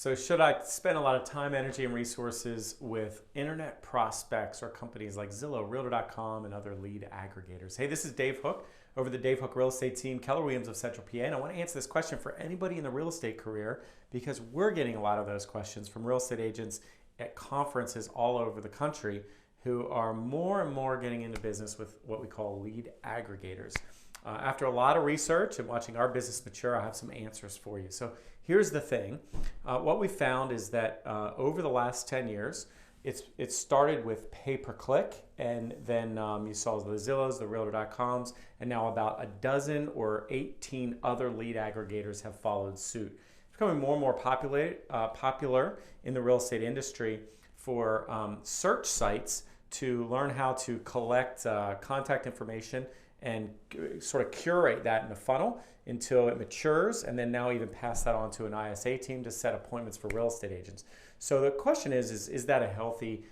So should I spend a lot of time, energy, and resources with internet prospects or companies like Zillow, Realtor.com, and other lead aggregators? Hey, this is Dave Hooke over the Dave Hooke Real Estate Team, Keller Williams of Central PA, and I want to answer this question for anybody in the real estate career because we're getting a lot of those questions from real estate agents at conferences all over the country who are more and more getting into business with what we call lead aggregators. After a lot of research and watching our business mature, I have some answers for you. So here's the thing. What we found is that over the last 10 years, it started with pay-per-click, and then you saw the Zillows, the Realtor.coms, and now about a dozen or 18 other lead aggregators have followed suit. It's becoming more and more popular in the real estate industry for search sites to learn how to collect contact information and sort of curate that in a funnel until it matures, and then now even pass that on to an ISA team to set appointments for real estate agents. So the question is that a healthy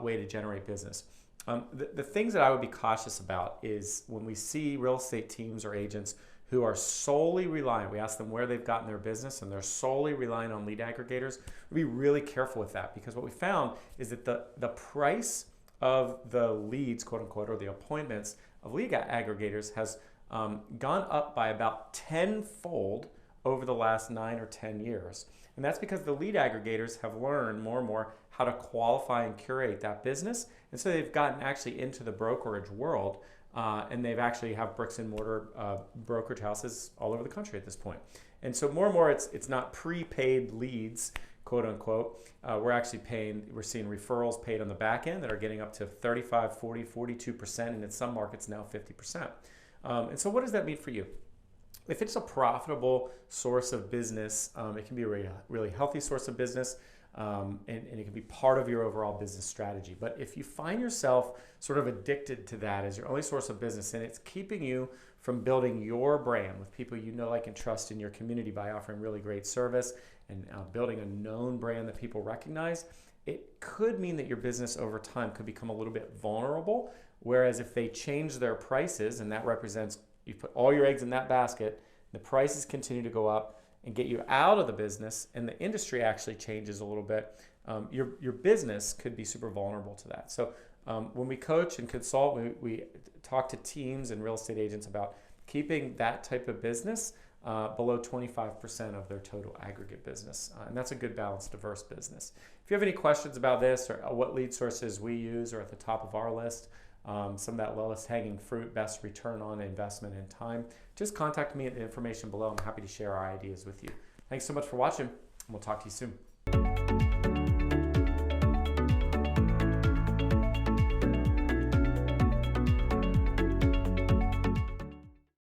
way to generate business? The things that I would be cautious about is when we see real estate teams or agents who are solely reliant, we ask them where they've gotten their business, and they're solely relying on lead aggregators. Be really careful with that, because what we found is that the price of the leads, quote unquote, or the appointments of lead aggregators has gone up by about tenfold over the last 9 or 10 years. And that's because the lead aggregators have learned more and more how to qualify and curate that business. And so they've gotten actually into the brokerage world, and they've actually have bricks and mortar brokerage houses all over the country at this point. And so more and more it's not prepaid leads, quote unquote. We're seeing referrals paid on the back end that are getting up to 35, 40, 42%, and in some markets now 50%. And so what does that mean for you? If it's a profitable source of business, it can be a really healthy source of business, and it can be part of your overall business strategy. But if you find yourself sort of addicted to that as your only source of business, and it's keeping you from building your brand with people you know, like, and trust in your community by offering really great service and building a known brand that people recognize, it could mean that your business over time could become a little bit vulnerable. Whereas if they change their prices, and that represents you put all your eggs in that basket, the prices continue to go up and get you out of the business, and the industry actually changes a little bit, your business could be super vulnerable to that. So when we coach and consult, we talk to teams and real estate agents about keeping that type of business below 25% of their total aggregate business. And that's a good balanced, diverse business. If you have any questions about this or what lead sources we use are at the top of our list, some of that lowest hanging fruit, best return on investment and time, just contact me at the information below. I'm happy to share our ideas with you. Thanks so much for watching, and we'll talk to you soon.